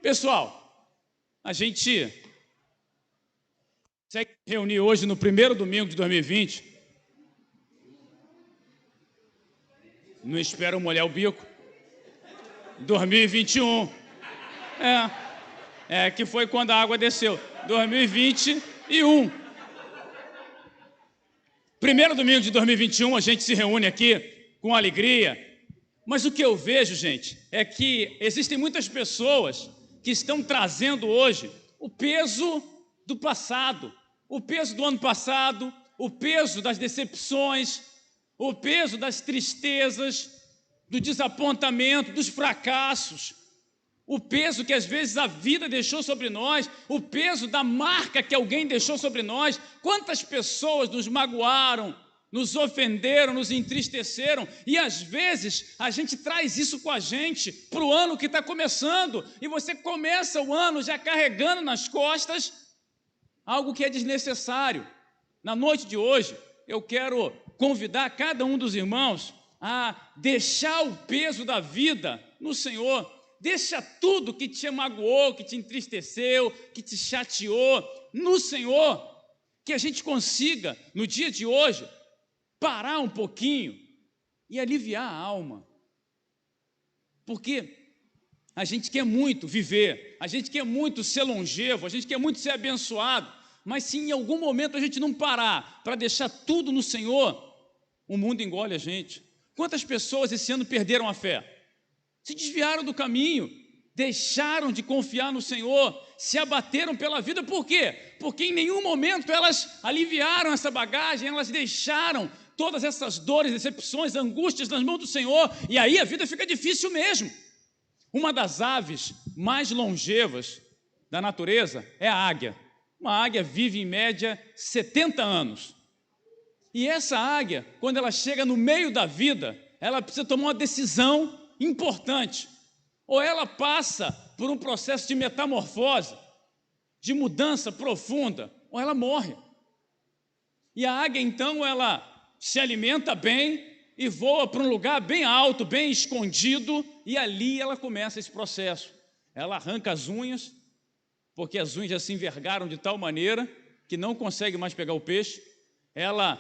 Pessoal, a gente se reunir hoje no primeiro domingo de 2020. Não espero molhar o bico. 2021. Que foi quando a água desceu. 2021. Primeiro domingo de 2021, a gente se reúne aqui com alegria. Mas o que eu vejo, gente, é que existem muitas pessoas que estão trazendo hoje o peso do passado, o peso do ano passado, o peso das decepções, o peso das tristezas, do desapontamento, dos fracassos, o peso que às vezes a vida deixou sobre nós, o peso da marca que alguém deixou sobre nós. Quantas pessoas nos magoaram, nos ofenderam, nos entristeceram, e às vezes a gente traz isso com a gente para o ano que está começando, e você começa o ano já carregando nas costas algo que é desnecessário. Na noite de hoje, eu quero convidar cada um dos irmãos a deixar o peso da vida no Senhor. Deixa tudo que te magoou, que te entristeceu, que te chateou no Senhor, que a gente consiga, no dia de hoje, parar um pouquinho e aliviar a alma, porque a gente quer muito viver, a gente quer muito ser longevo, a gente quer muito ser abençoado, mas se em algum momento a gente não parar para deixar tudo no Senhor, o mundo engole a gente. Quantas pessoas esse ano perderam a fé? Se desviaram do caminho, deixaram de confiar no Senhor, se abateram pela vida. Por quê? Porque em nenhum momento elas aliviaram essa bagagem, elas deixaram todas essas dores, decepções, angústias nas mãos do Senhor, e aí a vida fica difícil mesmo. Uma das aves mais longevas da natureza é a águia. Uma águia vive em média 70 anos. E essa águia, quando ela chega no meio da vida, ela precisa tomar uma decisão importante. Ou ela passa por um processo de metamorfose, de mudança profunda, ou ela morre. E a águia, então, ela se alimenta bem e voa para um lugar bem alto, bem escondido, e ali ela começa esse processo. Ela arranca as unhas, porque as unhas já se envergaram de tal maneira que não consegue mais pegar o peixe. Ela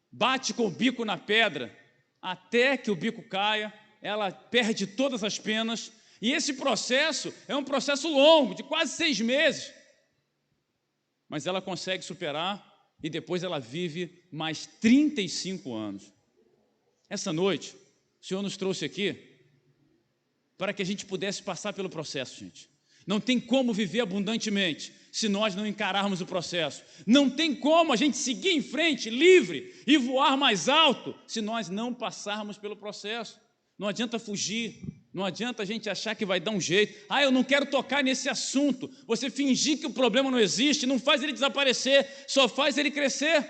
bate com o bico na pedra até que o bico caia, ela perde todas as penas, e esse processo é um processo longo, de quase 6 meses, mas ela consegue superar, e depois ela vive mais 35 anos. Essa noite, o Senhor nos trouxe aqui para que a gente pudesse passar pelo processo, gente. Não tem como viver abundantemente se nós não encararmos o processo. Não tem como a gente seguir em frente, livre, e voar mais alto, se nós não passarmos pelo processo. Não adianta fugir, não adianta a gente achar que vai dar um jeito. Eu não quero tocar nesse assunto. Você fingir que o problema não existe, não faz ele desaparecer, só faz ele crescer.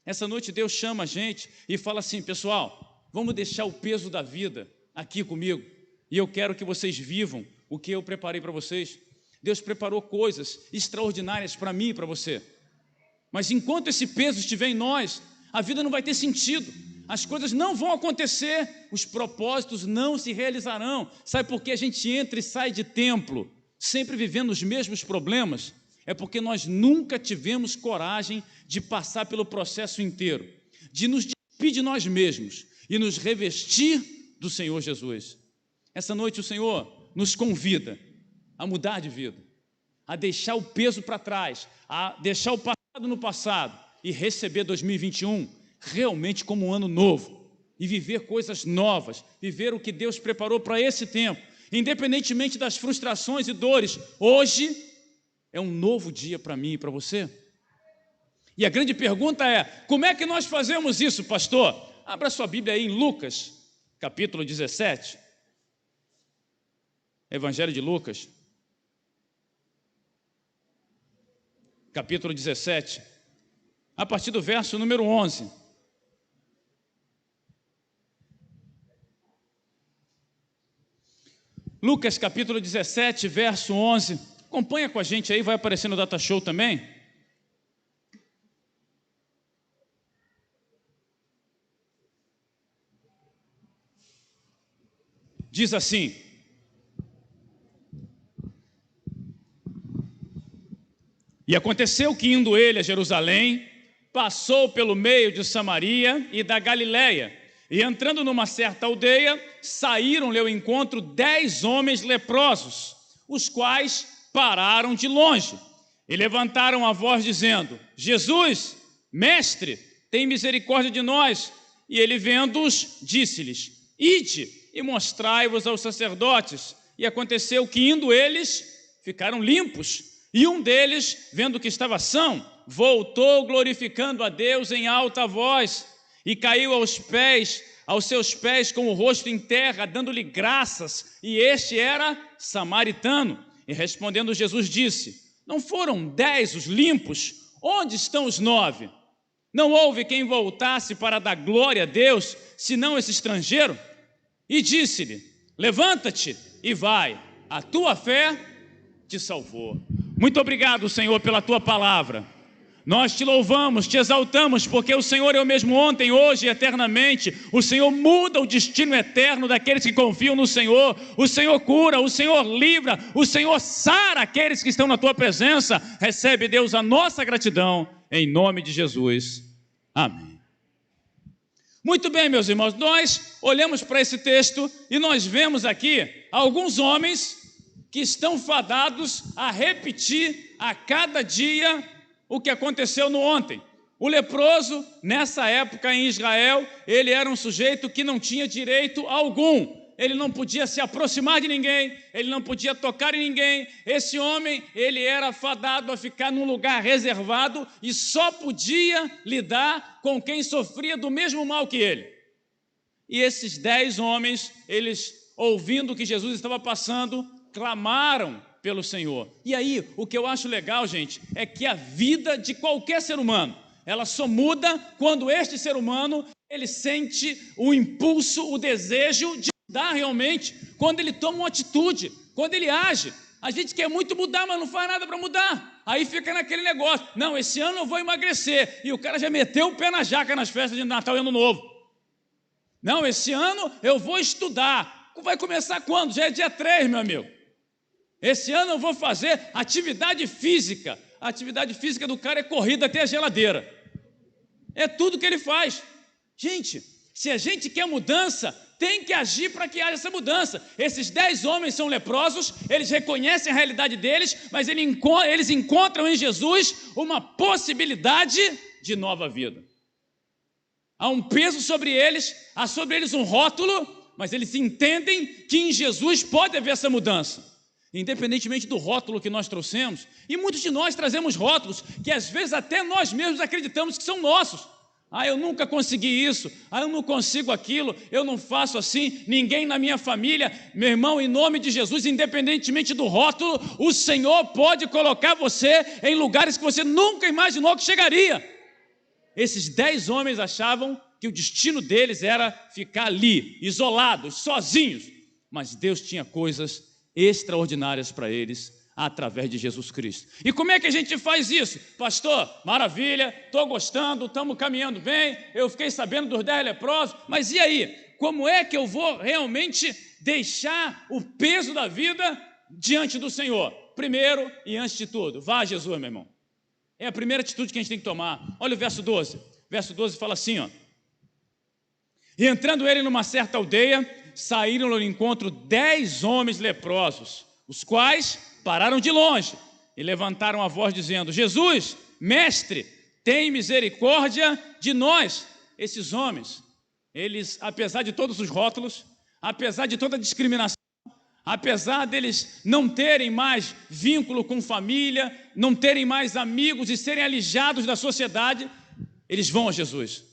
Essa noite Deus chama a gente e fala assim: pessoal, vamos deixar o peso da vida aqui comigo, e eu quero que vocês vivam o que eu preparei para vocês. Deus preparou coisas extraordinárias para mim e para você, mas enquanto esse peso estiver em nós, a vida não vai ter sentido, as coisas não vão acontecer, os propósitos não se realizarão. Sabe por que a gente entra e sai de templo sempre vivendo os mesmos problemas? É porque nós nunca tivemos coragem de passar pelo processo inteiro, de nos despir de nós mesmos e nos revestir do Senhor Jesus. Essa noite o Senhor nos convida a mudar de vida, a deixar o peso para trás, a deixar o passado no passado e receber 2021 realmente como um ano novo, e viver coisas novas, viver o que Deus preparou para esse tempo, independentemente das frustrações e dores. Hoje é um novo dia para mim e para você. E a grande pergunta é: como é que nós fazemos isso, pastor? Abra sua Bíblia aí em Lucas, capítulo 17. Evangelho de Lucas, capítulo 17, a partir do verso número 11. Lucas, capítulo 17, verso 11. Acompanha com a gente aí, vai aparecer no Data Show também. Diz assim: E aconteceu que, indo ele a Jerusalém, passou pelo meio de Samaria e da Galiléia, e entrando numa certa aldeia, saíram-lhe ao encontro 10 homens leprosos, os quais pararam de longe, e levantaram a voz dizendo: Jesus, mestre, tem misericórdia de nós. E ele, vendo-os, disse-lhes: Ide e mostrai-vos aos sacerdotes. E aconteceu que, indo eles, ficaram limpos. E um deles, vendo que estava são, voltou glorificando a Deus em alta voz, e caiu aos seus pés com o rosto em terra, dando-lhe graças. E este era samaritano. E respondendo Jesus disse: Não foram 10 os limpos? Onde estão os 9? Não houve quem voltasse para dar glória a Deus, senão esse estrangeiro? E disse-lhe: Levanta-te e vai, a tua fé te salvou. Muito obrigado, Senhor, pela tua palavra. Nós te louvamos, te exaltamos, porque o Senhor é o mesmo ontem, hoje e eternamente. O Senhor muda o destino eterno daqueles que confiam no Senhor. O Senhor cura, o Senhor livra, o Senhor sara aqueles que estão na tua presença. Recebe, Deus, a nossa gratidão, em nome de Jesus. Amém. Muito bem, meus irmãos, nós olhamos para esse texto e nós vemos aqui alguns homens que estão fadados a repetir a cada dia o que aconteceu no ontem. O leproso, nessa época em Israel, ele era um sujeito que não tinha direito algum. Ele não podia se aproximar de ninguém, ele não podia tocar em ninguém. Esse homem, ele era fadado a ficar num lugar reservado e só podia lidar com quem sofria do mesmo mal que ele. E esses 10 homens, eles, ouvindo o que Jesus estava passando, clamaram pelo Senhor. E aí, o que eu acho legal, gente, é que a vida de qualquer ser humano, ela só muda quando este ser humano, ele sente o impulso, o desejo de mudar realmente, quando ele toma uma atitude, quando ele age. A gente quer muito mudar, mas não faz nada para mudar. Aí fica naquele negócio: não, esse ano eu vou emagrecer. E o cara já meteu o pé na jaca nas festas de Natal e Ano Novo. Não, esse ano eu vou estudar. Vai começar quando? Já é dia 3, meu amigo. Esse ano eu vou fazer atividade física. A atividade física do cara é corrida até a geladeira. É tudo que ele faz. Gente, se a gente quer mudança, tem que agir para que haja essa mudança. Esses 10 homens são leprosos, eles reconhecem a realidade deles, mas eles encontram em Jesus uma possibilidade de nova vida. Há um peso sobre eles, há sobre eles um rótulo, mas eles entendem que em Jesus pode haver essa mudança. Independentemente do rótulo que nós trouxemos, e muitos de nós trazemos rótulos que às vezes até nós mesmos acreditamos que são nossos. Eu nunca consegui isso, eu não consigo aquilo, eu não faço assim, ninguém na minha família. Meu irmão, em nome de Jesus, independentemente do rótulo, o Senhor pode colocar você em lugares que você nunca imaginou que chegaria. Esses 10 homens achavam que o destino deles era ficar ali, isolados, sozinhos, mas Deus tinha coisas extraordinárias para eles através de Jesus Cristo. E como é que a gente faz isso? Pastor, maravilha, estou gostando, estamos caminhando bem, eu fiquei sabendo dos 10 leprosos, mas e aí? Como é que eu vou realmente deixar o peso da vida diante do Senhor? Primeiro e antes de tudo, vá a Jesus, meu irmão. É a primeira atitude que a gente tem que tomar. Olha o verso 12. Verso 12 fala assim, ó: E entrando ele numa certa aldeia, saíram ao encontro 10 homens leprosos, os quais pararam de longe e levantaram a voz dizendo: Jesus, mestre, tem misericórdia de nós. Esses homens, eles, apesar de todos os rótulos, apesar de toda a discriminação, apesar deles não terem mais vínculo com família, não terem mais amigos e serem alijados da sociedade, eles vão a Jesus.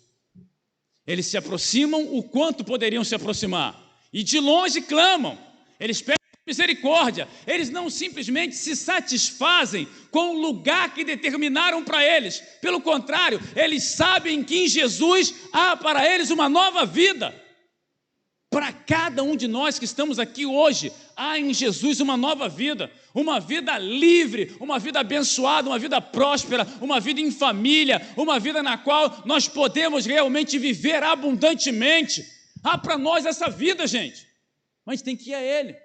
Eles se aproximam o quanto poderiam se aproximar e de longe clamam. Eles pedem misericórdia. Eles não simplesmente se satisfazem com o lugar que determinaram para eles. Pelo contrário, eles sabem que em Jesus há para eles uma nova vida. Para cada um de nós que estamos aqui hoje, há em Jesus uma nova vida, uma vida livre, uma vida abençoada, uma vida próspera, uma vida em família, uma vida na qual nós podemos realmente viver abundantemente. Há para nós essa vida, gente, mas tem que ir a Ele.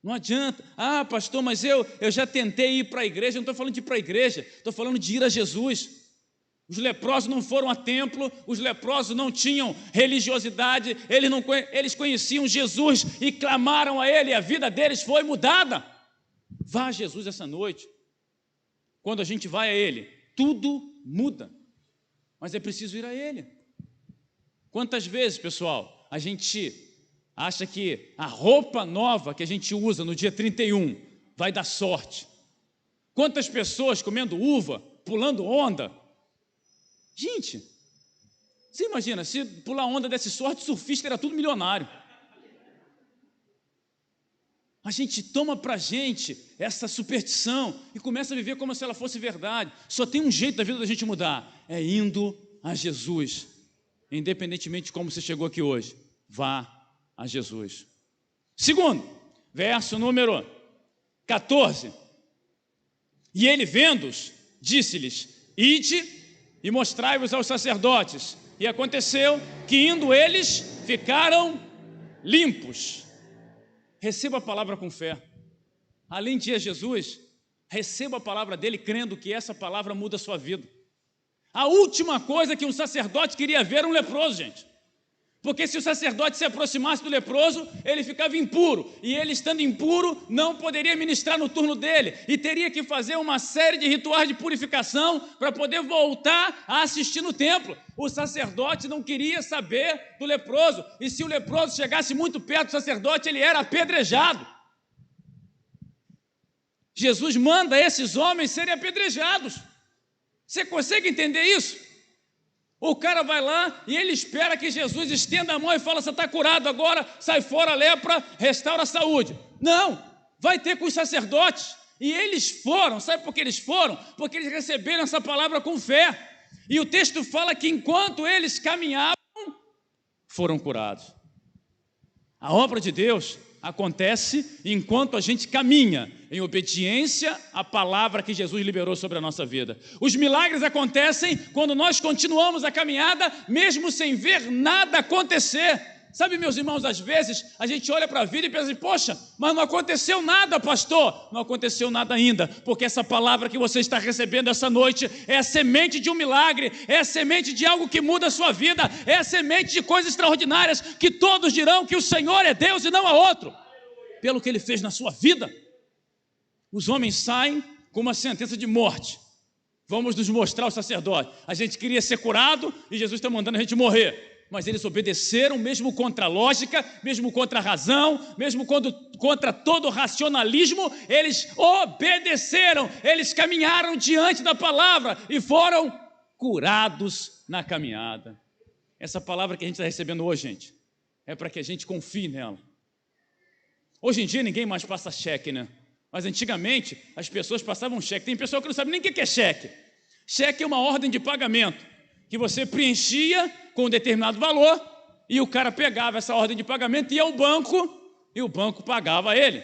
Não adianta. Ah, pastor, mas eu já tentei ir para a igreja. Eu não estou falando de ir para a igreja, estou falando de ir a Jesus. Os leprosos não foram a templo, os leprosos não tinham religiosidade, eles conheciam Jesus e clamaram a Ele, e a vida deles foi mudada. Vá a Jesus essa noite. Quando a gente vai a Ele, tudo muda, mas é preciso ir a Ele. Quantas vezes, pessoal, a gente acha que a roupa nova que a gente usa no dia 31 vai dar sorte? Quantas pessoas comendo uva, pulando onda? Gente, você imagina, se pular onda desse sorte, surfista era tudo milionário. A gente toma para a gente essa superstição e começa a viver como se ela fosse verdade. Só tem um jeito da vida da gente mudar, é indo a Jesus. Independentemente de como você chegou aqui hoje, vá a Jesus. Segundo, verso número 14. E ele, vendo-os, disse-lhes: ide e mostrai-vos aos sacerdotes. E aconteceu que, indo eles, ficaram limpos. Receba a palavra com fé. Além de ir a Jesus, receba a palavra dele, crendo que essa palavra muda a sua vida. A última coisa que um sacerdote queria ver era um leproso, gente. Porque se o sacerdote se aproximasse do leproso, ele ficava impuro. E ele, estando impuro, não poderia ministrar no turno dele. E teria que fazer uma série de rituais de purificação para poder voltar a assistir no templo. O sacerdote não queria saber do leproso. E se o leproso chegasse muito perto do sacerdote, ele era apedrejado. Jesus manda esses homens serem apedrejados. Você consegue entender isso? O cara vai lá e ele espera que Jesus estenda a mão e fala: você está curado agora, sai fora a lepra, restaura a saúde. Não, vai ter com os sacerdotes. E eles foram, sabe por que eles foram? Porque eles receberam essa palavra com fé. E o texto fala que enquanto eles caminhavam, foram curados. A obra de Deus acontece enquanto a gente caminha em obediência à palavra que Jesus liberou sobre a nossa vida. Os milagres acontecem quando nós continuamos a caminhada, mesmo sem ver nada acontecer. Sabe, meus irmãos, às vezes a gente olha para a vida e pensa assim: poxa, mas não aconteceu nada, pastor. Não aconteceu nada ainda, porque essa palavra que você está recebendo essa noite é a semente de um milagre, é a semente de algo que muda a sua vida, é a semente de coisas extraordinárias, que todos dirão que o Senhor é Deus e não há outro, pelo que Ele fez na sua vida. Os homens saem com uma sentença de morte. Vamos nos mostrar ao sacerdote. A gente queria ser curado e Jesus está mandando a gente morrer. Mas eles obedeceram, mesmo contra a lógica, mesmo contra a razão, mesmo contra todo o racionalismo, eles obedeceram, eles caminharam diante da palavra e foram curados na caminhada. Essa palavra que a gente está recebendo hoje, gente, é para que a gente confie nela. Hoje em dia ninguém mais passa cheque, né? Mas antigamente as pessoas passavam cheque. Tem pessoa que não sabe nem o que é cheque. Cheque é uma ordem de pagamento que você preenchia com um determinado valor e o cara pegava essa ordem de pagamento e ia ao banco e o banco pagava ele.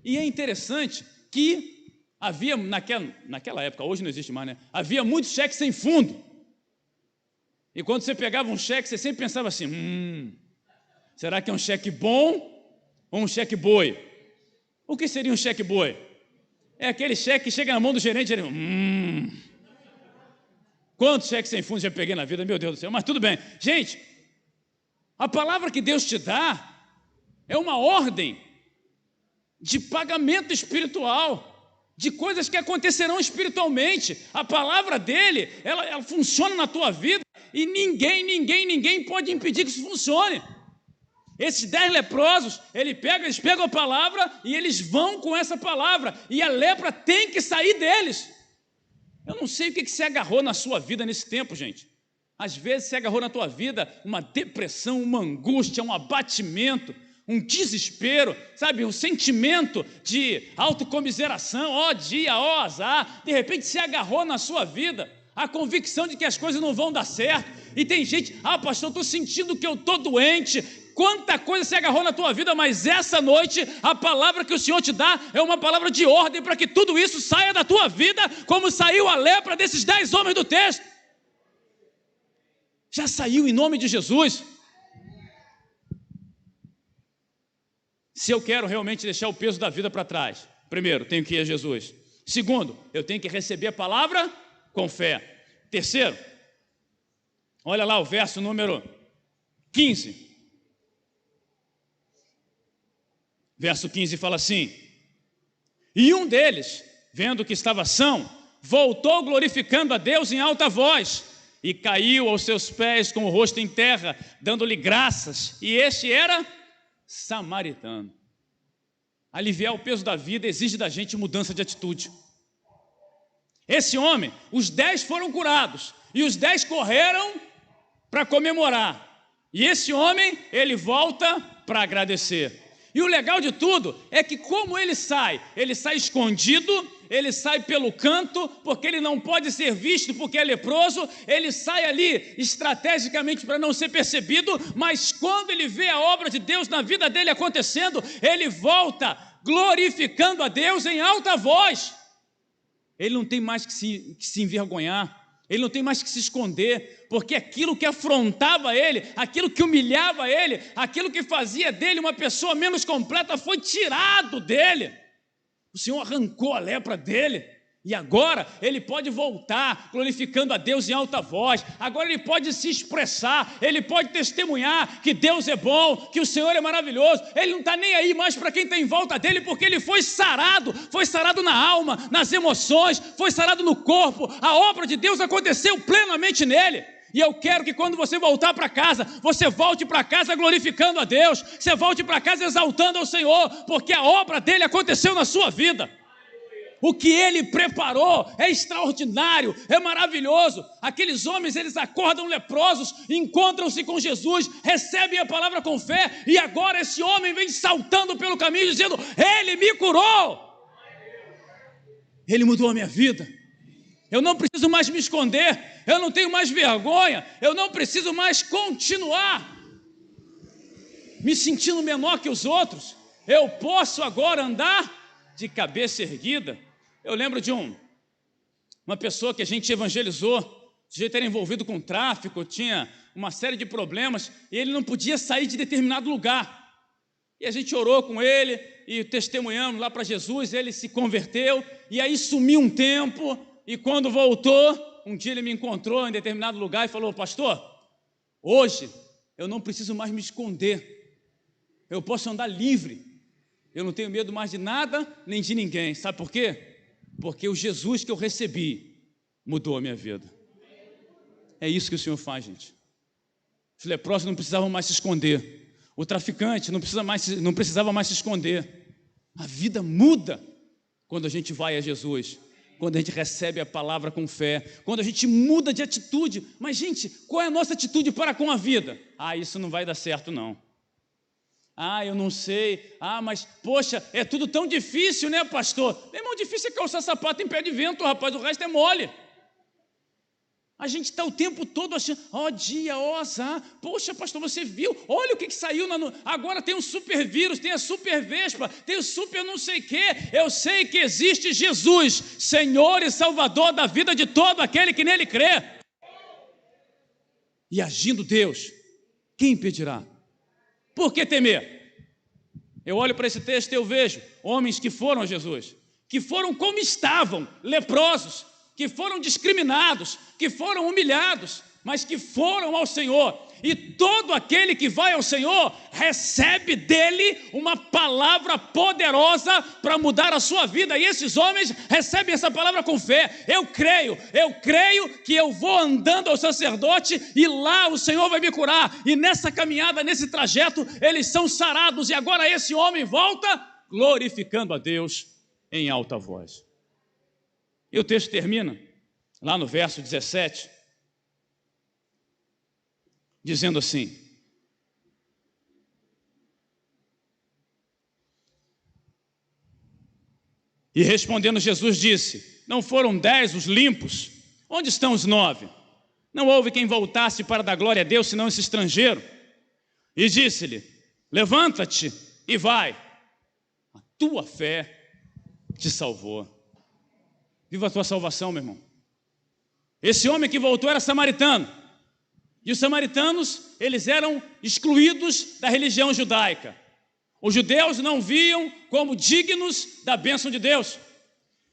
E é interessante que havia naquela época, hoje não existe mais, né? Havia muitos cheques sem fundo. E quando você pegava um cheque, você sempre pensava assim: será que é um cheque bom ou um cheque boi? O que seria um cheque boi? É aquele cheque que chega na mão do gerente e ele... Quantos cheques sem fundo já peguei na vida, meu Deus do céu, mas tudo bem. Gente, a palavra que Deus te dá é uma ordem de pagamento espiritual, de coisas que acontecerão espiritualmente. A palavra dele, ela funciona na tua vida e ninguém pode impedir que isso funcione. Esses 10 leprosos, eles pegam a palavra e eles vão com essa palavra, e a lepra tem que sair deles. Eu não sei o que você agarrou na sua vida nesse tempo, gente. Às vezes você agarrou na tua vida uma depressão, uma angústia, um abatimento, um desespero, sabe, um sentimento de autocomiseração, ó dia, ó azar. De repente você agarrou na sua vida a convicção de que as coisas não vão dar certo. E tem gente: pastor, eu estou sentindo que eu estou doente. Quanta coisa você agarrou na tua vida, mas essa noite a palavra que o Senhor te dá é uma palavra de ordem para que tudo isso saia da tua vida, como saiu a lepra desses 10 homens do texto. Já saiu em nome de Jesus. Se eu quero realmente deixar o peso da vida para trás, primeiro, tenho que ir a Jesus. Segundo, eu tenho que receber a palavra com fé. Terceiro, olha lá o verso número 15. Verso 15 fala assim: e um deles, vendo que estava são, voltou glorificando a Deus em alta voz, e caiu aos seus pés com o rosto em terra, dando-lhe graças, e este era samaritano. Aliviar o peso da vida exige da gente mudança de atitude. Esse homem, os 10 foram curados, e os 10 correram para comemorar, e esse homem, ele volta para agradecer. E o legal de tudo é que como ele sai escondido, ele sai pelo canto, porque ele não pode ser visto porque é leproso, ele sai ali estrategicamente para não ser percebido, mas quando ele vê a obra de Deus na vida dele acontecendo, ele volta glorificando a Deus em alta voz. Ele não tem mais que se envergonhar, ele não tem mais que se esconder, porque aquilo que afrontava ele, aquilo que humilhava ele, aquilo que fazia dele uma pessoa menos completa, foi tirado dele. O Senhor arrancou a lepra dele, e agora ele pode voltar glorificando a Deus em alta voz. Agora ele pode se expressar, ele pode testemunhar que Deus é bom, que o Senhor é maravilhoso. Ele não está nem aí mais para quem está em volta dele, porque ele foi sarado na alma, nas emoções, foi sarado no corpo. A obra de Deus aconteceu plenamente nele. E eu quero que quando você voltar para casa, você volte para casa glorificando a Deus, você volte para casa exaltando ao Senhor, porque a obra dele aconteceu na sua vida. O que ele preparou é extraordinário, é maravilhoso. Aqueles homens, eles acordam leprosos, encontram-se com Jesus, recebem a palavra com fé, e agora esse homem vem saltando pelo caminho dizendo: ele me curou, ele mudou a minha vida. Eu não preciso mais me esconder, eu não tenho mais vergonha, eu não preciso mais continuar me sentindo menor que os outros. Eu posso agora andar de cabeça erguida. Eu lembro de uma pessoa que a gente evangelizou, o sujeito era envolvido com tráfico, tinha uma série de problemas, e ele não podia sair de determinado lugar. E a gente orou com ele, e testemunhamos lá para Jesus, ele se converteu, e aí sumiu um tempo, e quando voltou, um dia ele me encontrou em determinado lugar e falou: pastor, hoje eu não preciso mais me esconder, eu posso andar livre, eu não tenho medo mais de nada, nem de ninguém. Sabe por quê? Porque o Jesus que eu recebi mudou a minha vida. É isso que o Senhor faz, gente. Os leprosos não precisavam mais se esconder, o traficante não precisava mais se esconder. A vida muda quando a gente vai a Jesus, quando a gente recebe a palavra com fé, quando a gente muda de atitude. Mas, gente, qual é a nossa atitude para com a vida? Isso não vai dar certo, não. Eu não sei. Mas, poxa, é tudo tão difícil, né, pastor? Meu irmão, difícil é calçar sapato em pé de vento, rapaz, o resto é mole. A gente está o tempo todo achando: dia, azar. Poxa, pastor, você viu? Olha o que saiu. Agora tem um super vírus, tem a super vespa, tem o super não sei o quê. Eu sei que existe Jesus, Senhor e Salvador da vida de todo aquele que nele crê. E agindo Deus, quem impedirá? Por que temer? Eu olho para esse texto e eu vejo homens que foram a Jesus, que foram como estavam, leprosos, que foram discriminados, que foram humilhados, mas que foram ao Senhor. E todo aquele que vai ao Senhor recebe dele uma palavra poderosa para mudar a sua vida. E esses homens recebem essa palavra com fé. Eu creio que eu vou andando ao sacerdote e lá o Senhor vai me curar. E nessa caminhada, nesse trajeto, eles são sarados. E agora esse homem volta glorificando a Deus em alta voz. E o texto termina lá no verso 17, dizendo assim: e respondendo Jesus disse: não foram 10 os limpos? Onde estão os 9? Não houve quem voltasse para dar glória a Deus, senão esse estrangeiro. E disse-lhe: levanta-te e vai, a tua fé te salvou. Viva a tua salvação, meu irmão. Esse homem que voltou era samaritano. E os samaritanos, eles eram excluídos da religião judaica. Os judeus não viam como dignos da bênção de Deus.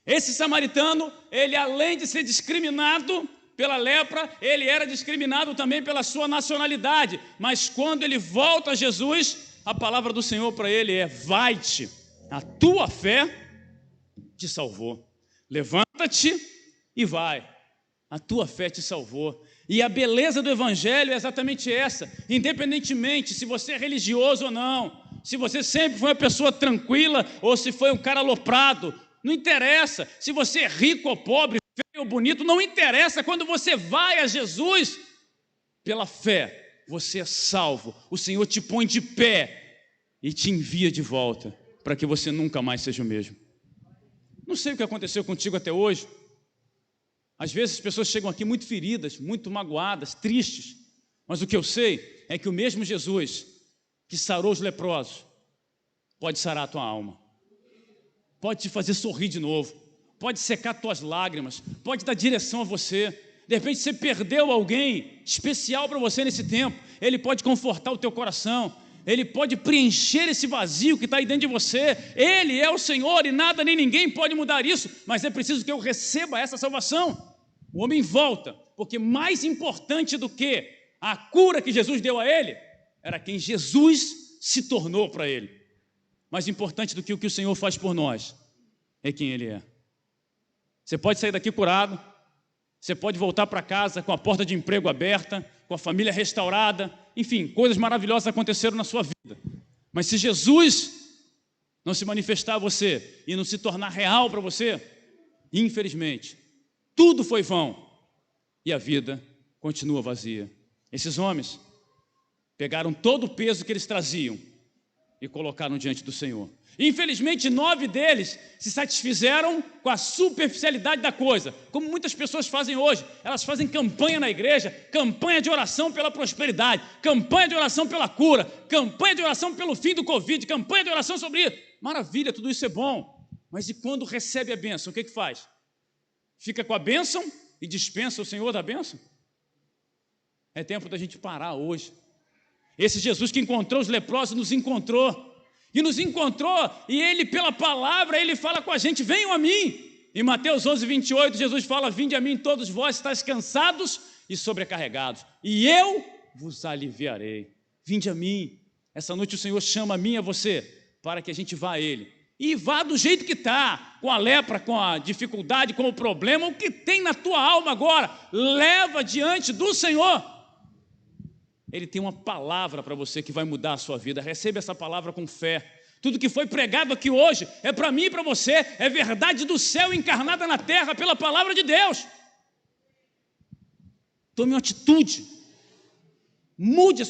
Esse samaritano, ele além de ser discriminado pela lepra, ele era discriminado também pela sua nacionalidade. Mas quando ele volta a Jesus, a palavra do Senhor para ele é: vai-te, a tua fé te salvou. Levanta-te e vai, a tua fé te salvou. E a beleza do evangelho é exatamente essa: independentemente se você é religioso ou não, se você sempre foi uma pessoa tranquila ou se foi um cara aloprado, não interessa. Se você é rico ou pobre, feio ou bonito, não interessa. Quando você vai a Jesus, pela fé, você é salvo. O Senhor te põe de pé e te envia de volta, para que você nunca mais seja o mesmo. Não sei o que aconteceu contigo até hoje. Às vezes as pessoas chegam aqui muito feridas, muito magoadas, tristes. Mas o que eu sei é que o mesmo Jesus que sarou os leprosos pode sarar a tua alma, pode te fazer sorrir de novo, pode secar tuas lágrimas, pode dar direção a você. De repente você perdeu alguém especial para você nesse tempo. Ele pode confortar o teu coração, ele pode preencher esse vazio que está aí dentro de você. Ele é o Senhor e nada nem ninguém pode mudar isso, mas é preciso que eu receba essa salvação. O homem volta, porque mais importante do que a cura que Jesus deu a ele, era quem Jesus se tornou para ele. Mais importante do que o que o Senhor faz por nós, é quem Ele é. Você pode sair daqui curado, você pode voltar para casa com a porta de emprego aberta, com a família restaurada, enfim, coisas maravilhosas aconteceram na sua vida. Mas se Jesus não se manifestar a você e não se tornar real para você, infelizmente, tudo foi vão e a vida continua vazia. Esses homens pegaram todo o peso que eles traziam e colocaram diante do Senhor. Infelizmente, 9 deles se satisfizeram com a superficialidade da coisa, como muitas pessoas fazem hoje. Elas fazem campanha na igreja, campanha de oração pela prosperidade, campanha de oração pela cura, campanha de oração pelo fim do Covid, campanha de oração sobre isso. Maravilha, tudo isso é bom. Mas e quando recebe a bênção, o que faz? Fica com a bênção e dispensa o Senhor da bênção? É tempo da gente parar hoje. Esse Jesus que encontrou os leprosos nos encontrou. E nos encontrou, e Ele, pela palavra, Ele fala com a gente: venham a mim. Em Mateus 11, 28, Jesus fala: vinde a mim todos vós estáis cansados e sobrecarregados, e eu vos aliviarei. Vinde a mim. Essa noite o Senhor chama a mim e a você, para que a gente vá a Ele. E vá do jeito que está, com a lepra, com a dificuldade, com o problema, o que tem na tua alma agora, leva diante do Senhor. Ele tem uma palavra para você que vai mudar a sua vida. Receba essa palavra com fé. Tudo que foi pregado aqui hoje é para mim e para você. É verdade do céu encarnada na terra pela palavra de Deus. Tome uma atitude. Mude a sua